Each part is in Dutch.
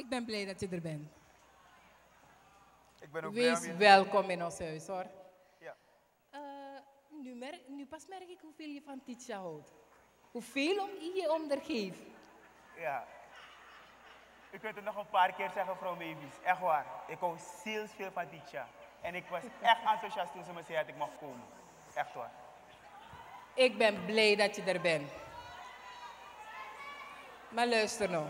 Ik ben blij dat je er bent. Ik ben ook Wees blij om welkom in ons huis, hoor. Ja. Nu pas merk ik hoeveel je van Titia houdt. Hoeveel je om haar geeft. Ja. U kunt het nog een paar keer zeggen, mevrouw Mavis. Echt waar. Ik hou zielsveel van Titia. En ik was echt enthousiast toen ze me zei dat ik mag komen. Echt waar. Ik ben blij dat je er bent. Maar luister nou.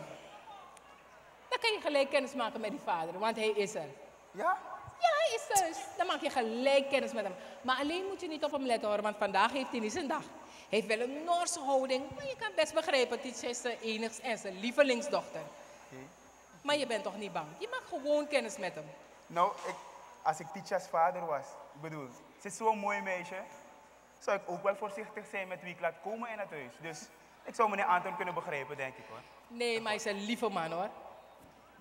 Dan kan je gelijk kennis maken met die vader, want hij is er. Ja? Ja, hij is thuis. Dan maak je gelijk kennis met hem. Maar alleen moet je niet op hem letten hoor, want vandaag heeft hij niet zijn dag. Hij heeft wel een Noorse houding, maar je kan best begrijpen, Titia is zijn enigste en zijn lievelingsdochter. Oké. Maar je bent toch niet bang? Je maakt gewoon kennis met hem. Nou, als ik Titia's vader was, ik bedoel, ze is zo'n mooi meisje, zou ik ook wel voorzichtig zijn met wie ik laat komen in het huis. Dus ik zou meneer Anton kunnen begrijpen, denk ik hoor. Nee, maar hij is een lieve man hoor.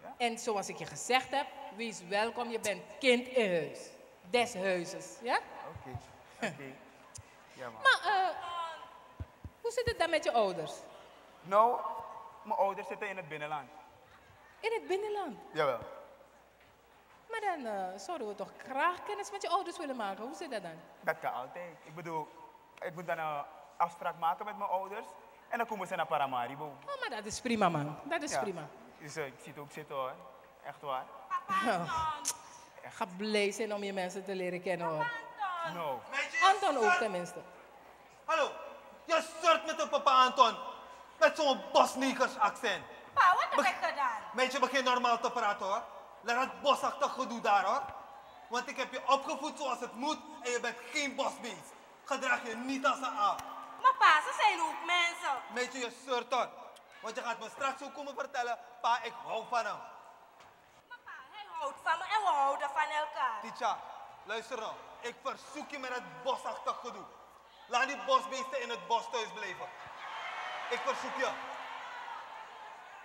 Ja? En zoals ik je gezegd heb, wees welkom, je bent kind in huis. Des huizes, ja? Oké. Oké. Ja, man. Maar, hoe zit het dan met je ouders? Nou, mijn ouders zitten in het binnenland. In het binnenland. Jawel. Maar dan zouden we toch graag kennis met je ouders willen maken. Hoe zit dat dan? Dat kan altijd. Ik bedoel, ik moet dan een afspraak maken met mijn ouders en dan komen ze naar Paramaribo. Oh, maar dat is prima, man. Dat is Ja. prima. Dus ik zie het ook zitten hoor. Echt waar. Oh, ga blij zijn om je mensen te leren kennen, hoor. No. Anton ook, tenminste. Hallo, je soort met een papa Anton. Met zo'n bosniekers accent. Pa, wat heb ik gedaan? Meisje, begin normaal te praten hoor. Laat het bosachtig gedoe daar hoor. Want ik heb je opgevoed zoals het moet en je bent geen bosbeest. Gedraag je niet als een aap. Maar pa, ze zijn ook mensen. Meisje, je soort hoor. Want je gaat me straks ook komen vertellen, pa, ik hou van hem. Maar pa, hij houdt van me en we houden van elkaar. Titia, luister nou. Ik verzoek je met het bosachtig gedoe. Laat die bosbeesten in het bos thuis blijven. Ik verzoek je.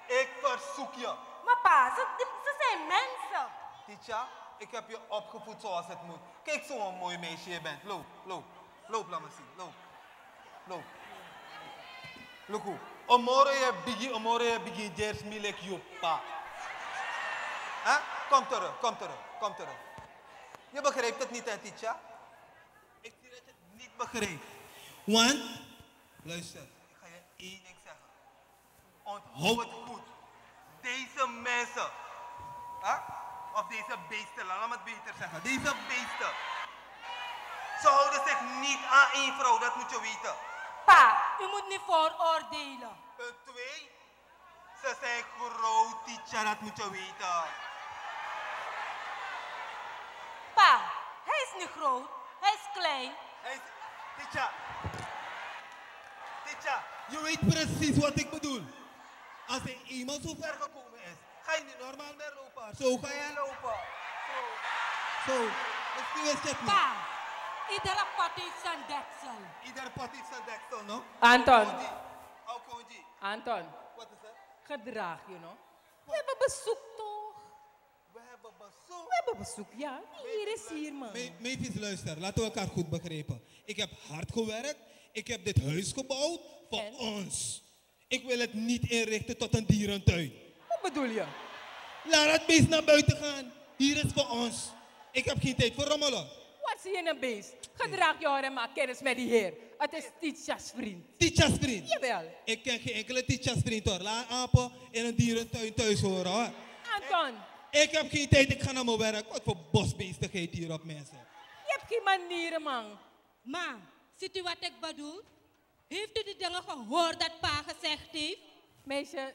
Ik verzoek je. Maar pa, ze zijn mensen. Titia, ik heb je opgevoed zoals het moet. Kijk zo'n mooi meisje je bent. Loop, loop. Loop, laat me zien. Loop. Loop. Look hoe. Omore je bigi jers milek je pa. Hè? Kom terug, kom terug, kom terug. Je begrijpt het niet, hè, Titia? Ik zie dat je het niet begrijpt. Want, luister, ik ga je één ding zeggen. Onthoud het goed. Deze mensen, hè? Of deze beesten, laat me het beter zeggen. Deze beesten, ze houden zich niet aan één vrouw, dat moet je weten. Pa, u moet niet vooroordelen. Punt 2, ze zijn groot, Titia, dat moet je weten. Pa, hij is niet groot, hij is klein. Hey, Titia. Titia, je weet precies wat ik bedoel. Als er iemand zo ver gekomen is, ga je niet normaal meer lopen. Zo ga je lopen. Zo. Misschien is het niet. Pa, iedere pot heeft zijn deksel. Ieder pot heeft zijn deksel, no? Anton. Alkonji. Anton, Wat is het? gedraag je nog. We hebben bezoek toch? We hebben bezoek. We hebben bezoek, ja. Hier is hier, man. Meisjes, luister, laten we elkaar goed begrijpen. Ik heb hard gewerkt, ik heb dit huis gebouwd voor En? ons. Ik wil het niet inrichten tot een dierentuin. Wat bedoel je? Laat het beest naar buiten gaan. Hier is voor ons. Ik heb geen tijd voor rommelen. Wat zie je in een beest? Gedraag je hoor en maak kennis met die heer. Het is Titia's vriend. Titja's vriend. Jawel. Ik ken geen enkele Titja's vriend hoor. Laat apen in een dierentuin thuis horen hoor. Anton, Ik heb geen tijd, ik ga naar mijn werk. Wat voor bosbeestigheid hier op mensen. je hebt geen manieren, man. Ma, ziet u wat ik bedoel? Heeft u de dingen gehoord dat pa gezegd heeft? Meisje,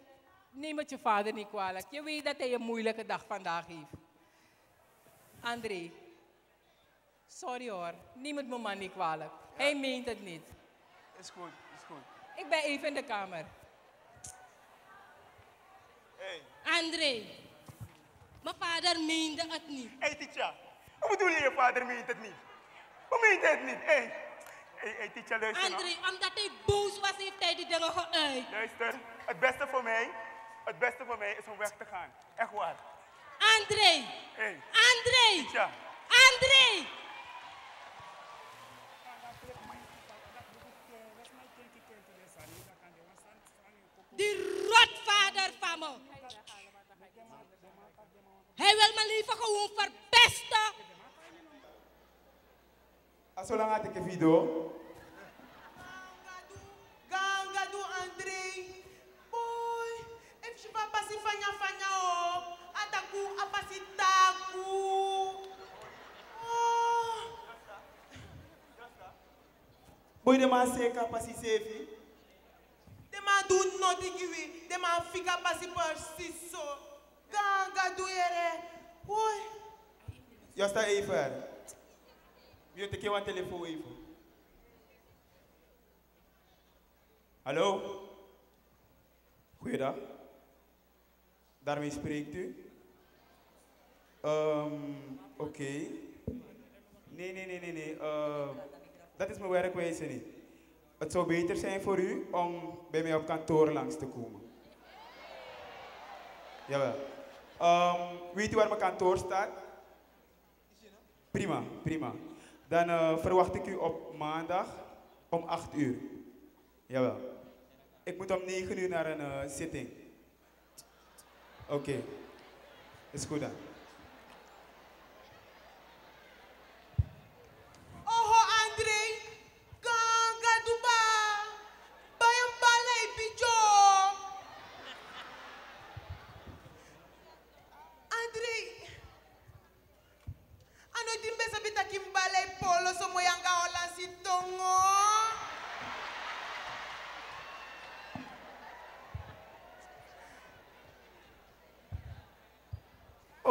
neem het je vader niet kwalijk. Je weet dat hij een moeilijke dag vandaag heeft. André, sorry hoor. Neem het mijn man niet kwalijk. Hij meent het niet. Is goed, is goed. Ik ben even in de kamer. Hey. André, mijn vader meende het niet. Hey Titia, hoe bedoel je vader meent het niet? Hoe meent hij het niet? Hey Titia, luister nou. André, omdat hij boos was, heeft hij die dingen geuit. Luister, het beste voor mij is om weg te gaan. Echt waar. André, Hey, André, Titia. André! Die rotvader van me. gewoon verpesten. Zolang had ik een video. Gangadu André. Boy, if je papa si fanya fanya o, ataku apasi taku. Boy, de man zeker pasi sefi. De man doet nothing kiwi. De man fika pasi precies zo. Gangadu ere. Boy. Justa even. Wie heeft een telefoon even? Hallo? Goeiedag. Daarmee spreekt u? Oké. Nee. Dat is mijn werkwijze niet. Het zou beter zijn voor u om bij mij op kantoor langs te komen. Jawel. Weet u waar mijn kantoor staat? Prima. Dan verwacht ik u op maandag om 8 uur. Jawel. Ik moet om 9 uur naar een zitting. Oké. Is goed dan. Oho André. Gangadu ba. Bayang balay pijo. André. Ano dimbe sabi takim balay polo so moyang kaolan si tongo.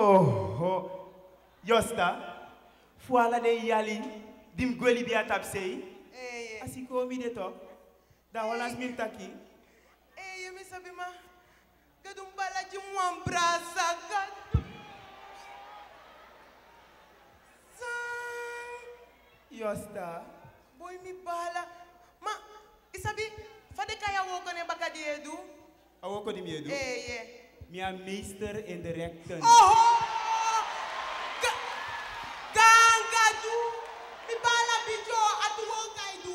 Oh, Josta, fuala de yali, dim goli bi atapsei. Asiko mi de to. Da Hollands miltaki. Je mi sabi ma. Gadum bala ji mwan brasa gadu. Josta. Boy mi bala. Ma, isabi, fade kaya woko ne baka di edu? Awoko di miedo. Mia meester in de rechten. Oh! Gangadu! Mi bala bijo atu wokai du.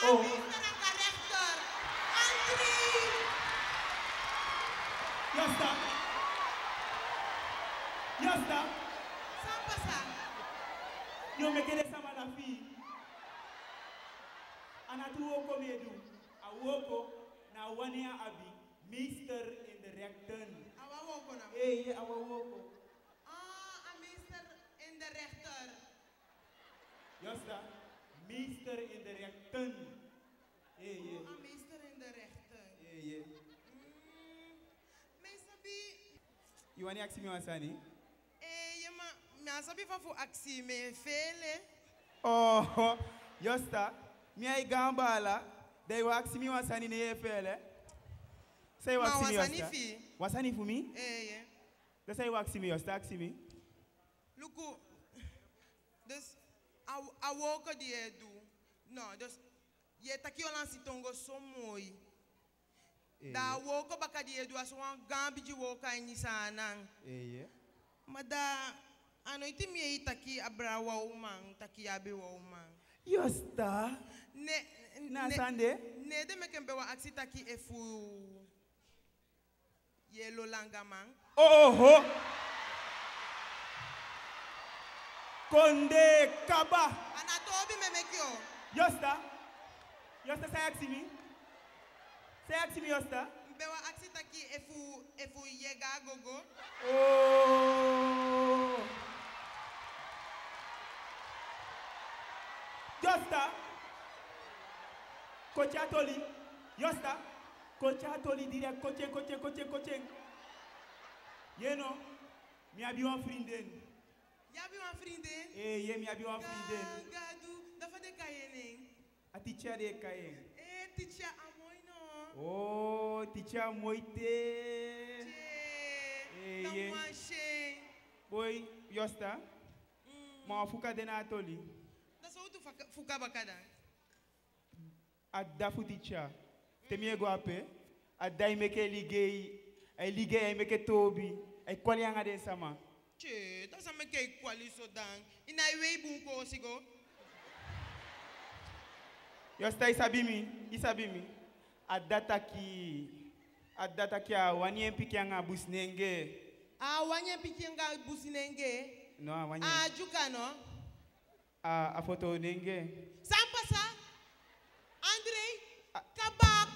Ami saraka rechter. Andri! Josta. Sampasa. Yo me quedé sama la fi. Anatu woko miedo. Awoko na wania abi. Meester in de rechten. Awa woko na. Awa woko. Ah, a meester in de rechter. Josta. Meester in de rechten. Oh, a meester in de rechter. Meesabi. You want to ask me one, Sani? Me asabi fa fu aksi me fele. Oh, Josta. Me ay gambala. They wax me one, Sani ne fele. Say wax me, Josta. Wasani for me? That's say wax me, Josta. Ask me. Luku. Dus a woka die edu. No, dus je taki olan si tongo so mooi. Da woka baka die edu aso wan gambi ji woka ini sanang. Maar da ano iti mi taki abra wa umang taki abi wa umang. Josta. Na Sande? Ne de meken bewa aksi taki efu yelo langamang. Oh. Konde kaba. Anatobi memekyo. Josta. Josta say aksi me. Say aksi me, Josta. Bewa aksi taki efu yega gogo. Oh. Josta. Kochatoli. Josta. Kochatoli direct coaching. You know, me abi one vriendin. Ja, heb je een vriendin? Me abi one vriendin. Gadu, dat van de kayening. A teacher de kayeng. Teacher amoy no. Oh, teacher moite. Dan wanshe. Boy, Josta. Ma fuka dena atoli. Dat is ook fuka bakada. Adda fu teacher. Temie go ape. Adda imeke ligei. Ai ligei ai meke tobi. Ai kwali anga de sama. Che, dat is aan me kwali so dan. In ai wei bunko sigo. Josta isabimi. Adda taki a wani empiki anga busnenge. Wanneer piki nga businenge? No, wanneer? Ah, Juka, no? A foto nenge. Sampasa? André? Kaba,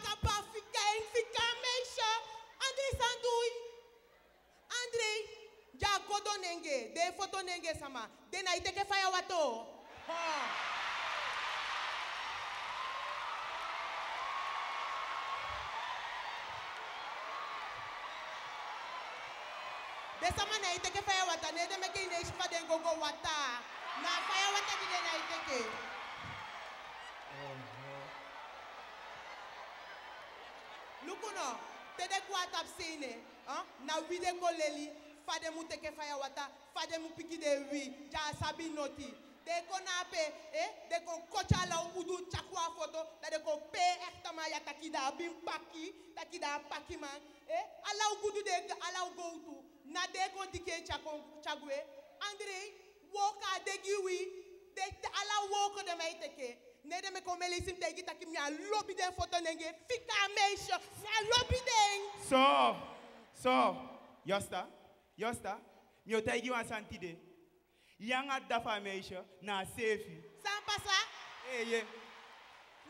fika, meisje. André, sandui. André, ja, godo nenge. De foto nenge sama. De na iteke faya wato. Ha. Dessa maneira ite que faya wata ne de me ke ine shifa den gogo wata na faya wata di de na ite ke lukuno te de kwata absine na wi de koleli fade mu te ke faya wata fade mu piki de wi ja sabi noti de ko na pe de ko kocha la udu chakwa foto da de ko pe ektama ya takida bim paki takida paki man ala ugudu de ala go to na de ko dike chagwe André woka de giwi de ala woko de maiteke ne de me ko melisim de gita kim ya lobby de foto nenge fika meisho na lobby den So, Yosta, mi o taigi wan santide. Yanga dafa meisho na sefi. Sampasa? Ye.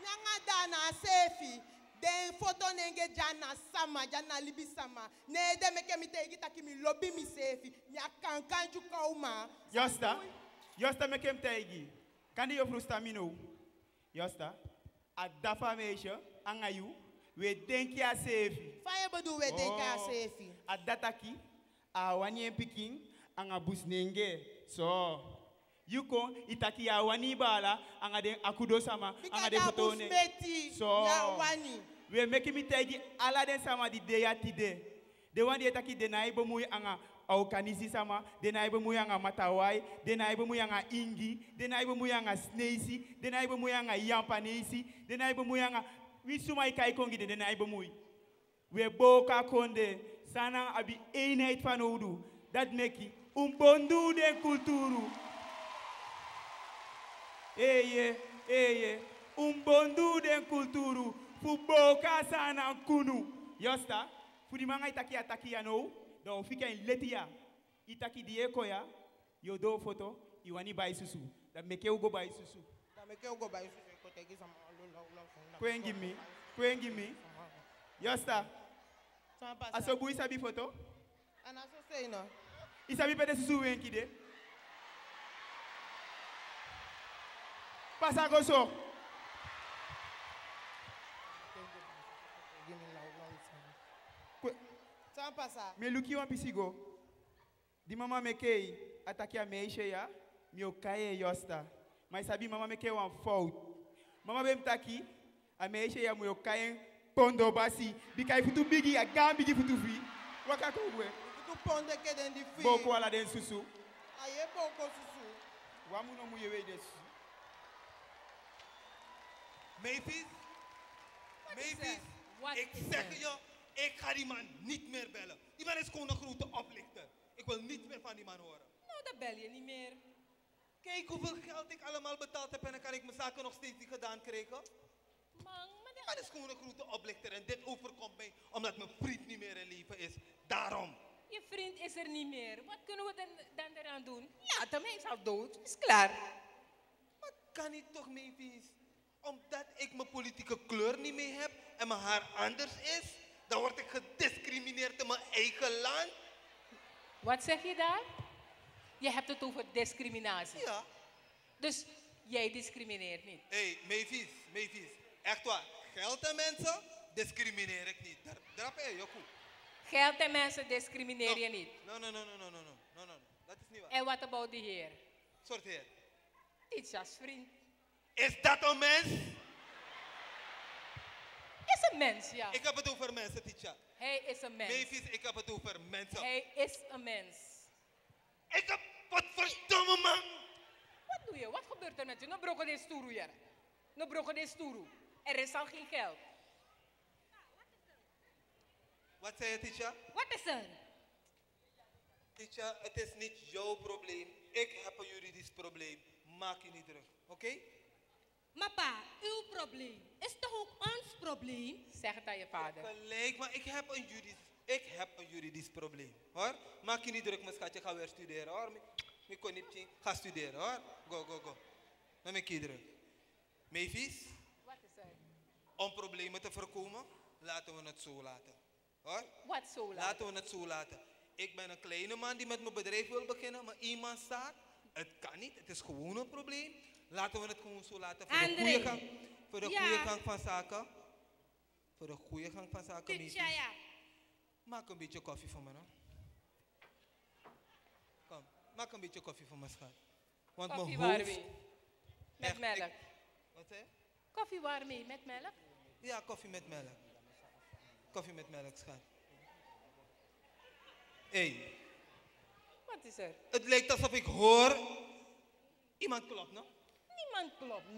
Nyanga da na sefi. Den foto nenge jana sama, jana libi sama. Ne de me ke mi te gita kimi lobby mi sefi. Mi akankanju kauma. Yosta me kem taigi. Kandi yo frusta mino. Yosta, a dafa meisho angayu we denki a sefi. Fire bedu we denki a sefi. A dataki a wani piking anga bus nenge. So, yuko itaki ya wani bala anga de akudo sama anga de foto ne. So, we make me tagi ala den sama di de ya tide. De wani itaki de na ibo mui anga au kanisi sama, de na ibo mui anga matawai, de na ibo mui anga ingi, de na ibo mui anga sneisi, de na ibo mui anga yampanesi, de na ibo mui anga wisuma ikai kongi de na ibo mui. We boka konde sana abi eenheid van Odu. Dat meki umbondu de kulturu. Eye. Umbondu de kulturu. Fuboka sana kunu. Yosta, fudi manga itaki ya no. Do fika in letia. Itaki die koya. Yo do foto. Iwani bai susu. Dat meke ugo bai susu. Kwen give me. Yosta. Aso bui sabi foto? Anaso say no. Isabi pede susu wenki de. Pasa goso. Pasa. Me luki wan pisigo. Di mama mekei ataki a meishe ya. Mi okaye Yosta. Ma isabi mama mekei wan fault. Mama bem taki a meishe ya mi okaye pondo basi. Bika ifutu bigi a gambigi futu fi. Waka kogwe. Ponde ke den di fi. Boko ala den susu. Aye boko susu. Wamu no muyewe de susu. Mavis, ik zeg je, ik ga die man niet meer bellen. Die man is gewoon een grote oplichter. Ik wil niets meer van die man horen. Nou, dat bel je niet meer. Kijk hoeveel geld ik allemaal betaald heb en dan kan ik mijn zaken nog steeds niet gedaan krijgen. Die man is gewoon een grote oplichter en dit overkomt mij omdat mijn vriend niet meer in leven is. Daarom. Je vriend is er niet meer. Wat kunnen we dan eraan doen? Laat hem, hij is al dood. Is klaar. Maar kan niet toch, Mavis? Omdat ik mijn politieke kleur niet meer heb en mijn haar anders is, dan word ik gediscrimineerd in mijn eigen land. Wat zeg je daar? Je hebt het over discriminatie. Ja. Dus jij discrimineert niet. Hé, Mavis, echt waar. Geld en mensen discrimineer ik niet. Daar ben je, Joku. Geld en mensen discrimineer je niet. No. Dat is niet waar. En wat about die heer? Soort heer? Titja's vriend. Is dat een mens? Is een mens, ja. Ik heb het over mensen, Titja. Hij is een mens. Mavis, ik heb het over mensen. Hij is een mens. Ik heb... Wat verdomme, man! Wat doe je? Wat gebeurt er met je? No broko de sturu, ja. No broko de sturu. Er is al geen geld. Wat zei je, Titja? Wat is er? Titja, het is niet jouw probleem. Ik heb een juridisch probleem. Maak je niet druk, oké? Maar pa, uw probleem is toch ook ons probleem? Zeg het aan je vader. Gelijk, maar ik heb een juridisch probleem. Hoor? Maak je niet druk, mijn schatje. Ga weer studeren, hoor. Ik kon niet gaan studeren hoor. Go, go, go. Dan ben ik iedereen. Mavis? Wat is er? Om problemen te voorkomen, laten we het zo laten. Hoor? Wat zo laten? Laten we het zo laten. Ik ben een kleine man die met mijn bedrijf wil beginnen, maar iemand staat. Het kan niet, het is gewoon een probleem. Laten we het gewoon zo laten. Voor de goede gang, voor de goede gang van zaken. Voor de goede gang van zaken, Mavis. Ja. Maak een beetje koffie voor me, no? Kom, maak een beetje koffie voor me, schat. Want Koffie mijn hoofd... waarmee? Met echt, melk. Wat zei je? Koffie waarmee? Met melk? Ja, koffie met melk. Koffie met melk, schat. Hé, Wat is er? het lijkt alsof ik hoor... Iemand klopt, no? Niemand klopt.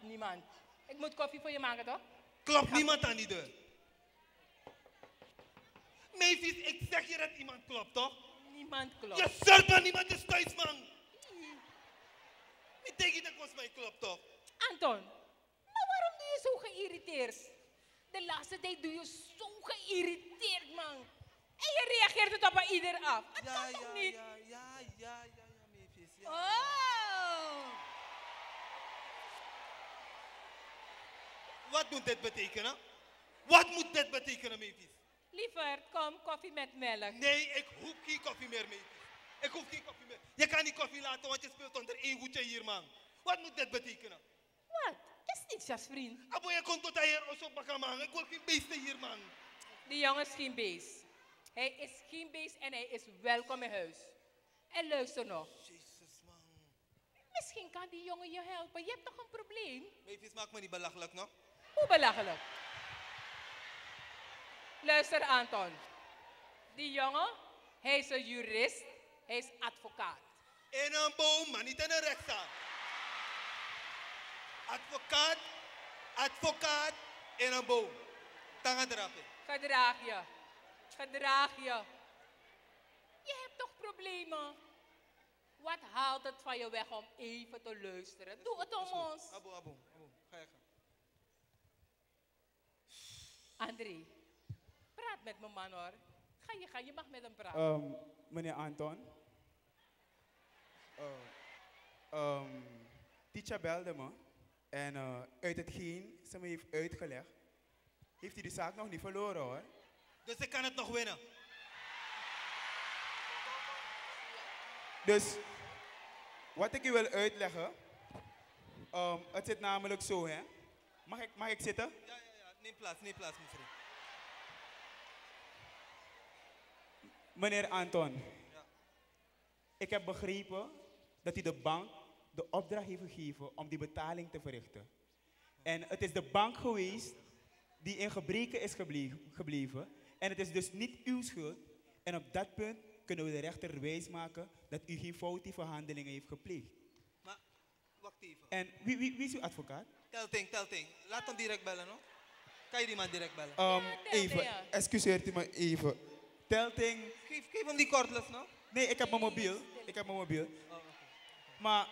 Niemand. Ik moet koffie voor je maken, toch? Klopt niemand aan die deur? Mavis, ik zeg je dat iemand klopt, toch? Niemand klopt. Je zult maar niemand is thuis, man. Ik denk je dat was mij klopt, toch? Anton, maar waarom doe je zo geïrriteerd? De laatste tijd doe je zo geïrriteerd, man. En je reageert het op bij ieder af. Het kan toch niet? Ja, Mavis. Ja. Oh! Wat moet dit betekenen? Wat moet dit betekenen, Mavis? Lieverd, kom, koffie met melk. Nee, ik hoef geen koffie meer, Mavis. Ik hoef geen koffie meer. Je kan niet koffie laten, want je speelt onder één hoedje hier, man. Wat moet dit betekenen? Wat? Is niets, als vriend. Abo, je komt tot hier op bakken, man. Ik wil geen beesten hier, man. Die jongen is geen beest. Hij is geen beest en hij is welkom in huis. En luister nog. Jezus, man. Misschien kan die jongen je helpen. Je hebt toch een probleem? Mavis, maak me niet belachelijk, no? Hoe belachelijk? Luister, Anton. Die jongen, hij is een jurist. Hij is advocaat. In een boom, maar niet in een rechtszaal. Advocaat in een boom. Tanga drapen. Gedraag je. Gedraag je. Je hebt toch problemen? Wat haalt het van je weg om even te luisteren? Doe het om ons. Abo. Ga je gaan. André, praat met mijn man hoor. Ga je mag met hem praten. Meneer Anton. Teacher belde me. En uit hetgeen ze me heeft uitgelegd, heeft hij de zaak nog niet verloren hoor. Dus ik kan het nog winnen. Dus, wat ik u wil uitleggen, het zit namelijk zo hè. Mag ik zitten? Ja. Neem plaats, mijn vriend. Meneer Anton, Ja. ik heb begrepen dat u de bank de opdracht heeft gegeven om die betaling te verrichten. En het is de bank geweest die in gebreken is gebleven. En het is dus niet uw schuld. En op dat punt kunnen we de rechter wijsmaken dat u geen foutieve handelingen heeft gepleegd. Maar, wacht even. En wie is uw advocaat? Telting. Laat hem direct bellen, no? Kan je die man direct bellen? Even, ja. excuseert u me even. Telting. Geef hem die cordless, no? Nee, ik heb mijn mobiel. Maar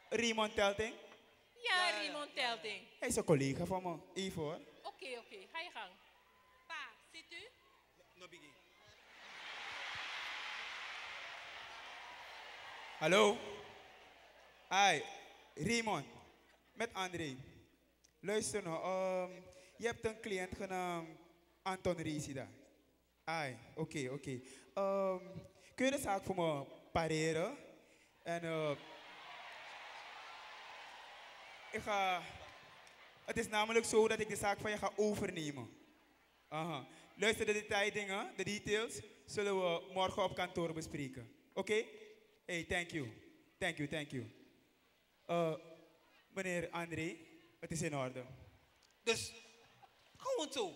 Raymond Telting, Ja, Raymond Telting. hij is een collega van me. Even hoor. Oké. Ga je gang. Pa, zit u? No biggie. Hallo? Hi, Raymond. Met André. Luister nou, je hebt een cliënt genaamd Anton Resida. Oké. Kun je de zaak voor me pareren? En het is namelijk zo dat ik de zaak van je ga overnemen. Aha. Luister, de details, zullen we morgen op kantoor bespreken. Oké? Hey, thank you. Meneer André, het is in orde. Dus, gewoon zo.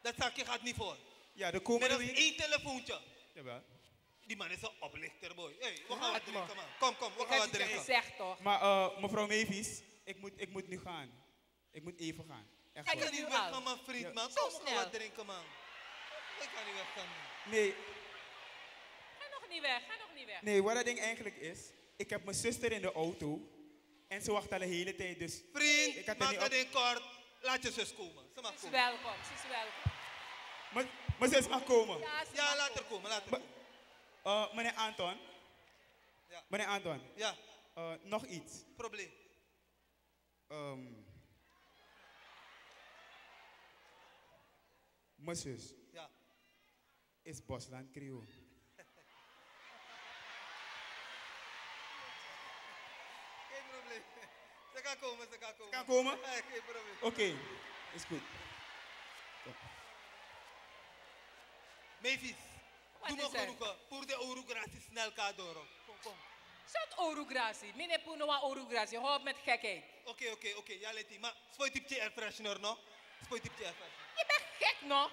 Dat zaakje gaat niet voor. Ja, de komende Met week... één telefoontje. Jawel. Die man is een oplichter, boy. Hey, we gaan wat drinken, man. Kom, we gaan wat drinken. Zeg toch. Maar mevrouw Mavis, ik moet nu gaan. Ik moet even gaan. Echt Ik waar. kan niet weggaan, mijn vriend, man. Zo Kom, we gaan snel. wat drinken, man. Ik kan niet weggaan, man. Nee, Ga nog niet weg. nee, wat dat ding eigenlijk is, ik heb mijn zuster in de auto en ze wacht al de hele tijd, dus... Ik Vriend, had er maak niet het op- in kort. Laat je zus komen. Ze mag Ze is komen. welkom. Mijn zus mag komen. Ja, ze Ja, mag laat komen. er komen, laat er komen. Meneer Anton, Meneer Anton. Ja. Nog iets. Probleem. Mijn zus. Ja. Is Bosland Creole. Geen probleem. Ze kan komen, ze kan komen. Kan komen? Geen probleem. Oké, is goed. Mavis, doe me is er? genoegen. Voor de orugratie snel kadoro. Kom. Zat orugratie. Meneer Punowa orugratie. Hou met gekheid. Oké. Ja, let maar. Spooi tipje air freshener, no? Spooi tipje air freshener. Je bent gek, no?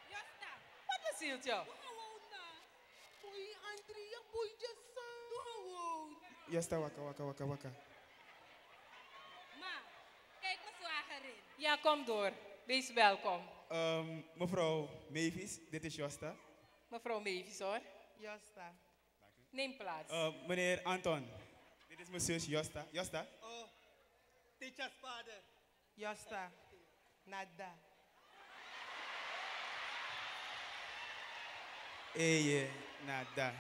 Josta. Wat is het, joh? Boy, Andrea, boy, just gewoon. Justa, waka. Ma, kijk me zwager in. Ja, kom door. Wees welkom. Mevrouw Mavis, dit is Josta. Mevrouw Mavis, hoor. Josta. Neem plaats. Meneer Anton, dit is mijn zus Josta. Josta? Oh, teacher's vader. Josta. Nada. Nada.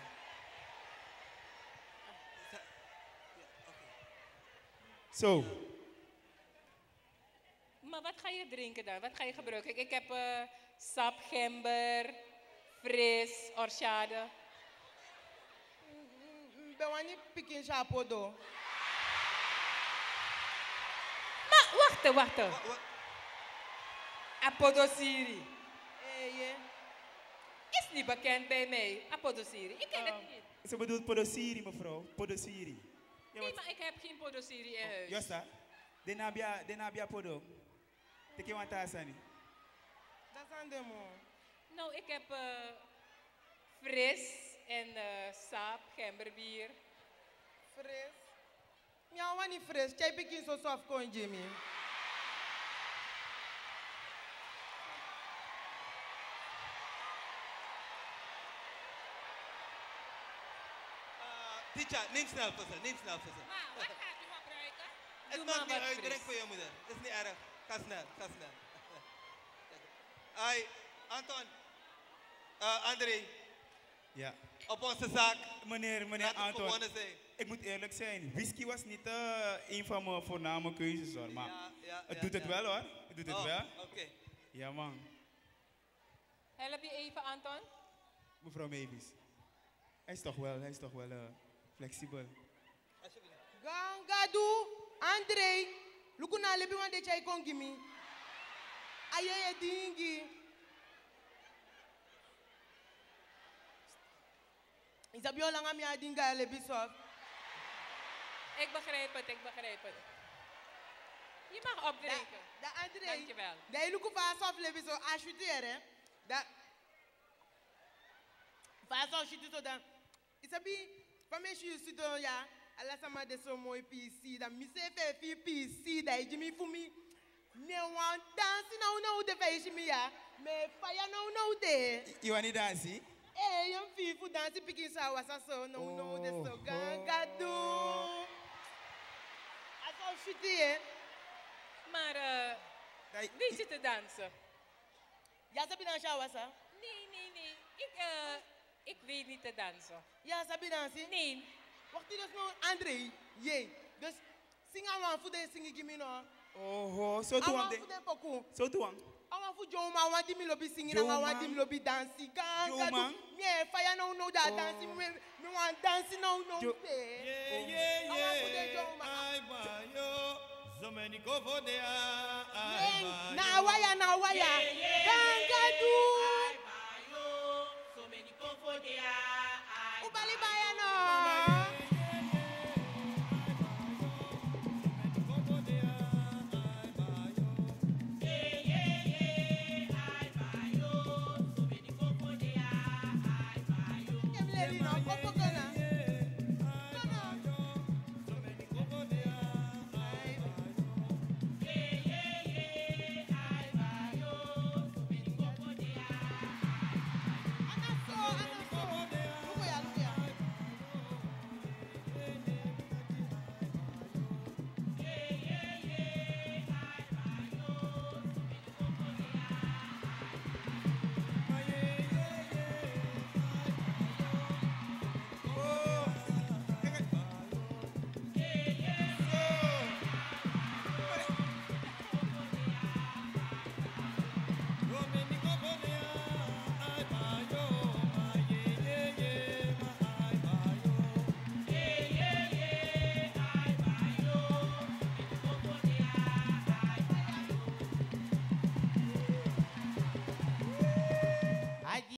Zo. Maar wat ga je drinken dan? Wat ga je gebruiken? Ik heb sap, gember, fris, orchade. Ben we niet pikin chapodo? Maar wacht. Apodosiri. Is niet bekend bij mij. Apodosiri. Ik ken het niet. Ze bedoelt podosiri, mevrouw. Podosiri. Nee, maar ik heb geen podosiri in huis. Josta, denabia podo. Teke want asani. Dat zijn de man. Nou, ik heb fris en sap, gemberbier. Fris. Ja, wanneer fris. Jij pikin zo soft kon Jimmy. Teacher, neem snel voor ze. Ma, wat gaat u gebruiken? Het Doe maakt maar niet wat uit, fris. drink voor je moeder. Het is niet erg. Ga snel. Ai, Anton. André. Ja. Op onze zaak. Meneer Laat het Anton, gewonnen zijn. ik moet eerlijk zijn. Whisky was niet een van mijn voorname keuzes hoor. Maar het doet het wel hoor. Het doet het wel. Oké. Ja man. Help je even, Anton? Mevrouw Mavis. Hij is toch wel flexibel. Gangadu, André. Lukuna lebi wan de chai kon gimi. Aye dingi. Isabio langa mi adinga lebi sof. Ik begrijp het. Je mag opdrinken. Da André. Dankjewel. Da iluku fa sof lebi so ashutere. Da. Fa sof shutu so da. Isabi, fame shu sudo ya. Ala sama de so moi PC da mi se fe fi PC da ijimi fumi. Me wan dance na de fe ijimi ya. Me fire na de. You want to dance? Yon fifu dance pikin sa wasa so no de so gangadu. Aso shuti Maar weet je te dansen? Ja, sabi dan sha wasa? Nee. Ik weet niet te dansen. Ja, sabi dansen? Nee. Wacht dus nou, André. Jee. Dus sing aan voor de singi gimi no. Oh, zo toe aan de. Zo toe aan. Awan fu Joma wan di mi lobi singing and wan di mi lobi dancing. Joma. Yeah, fire no that dancing. Me want dancing no. Yeah. I buy you. So many go for there. Na waya. Gangadu. I buy you. So many go for there. Ubali baya no. Lady, no,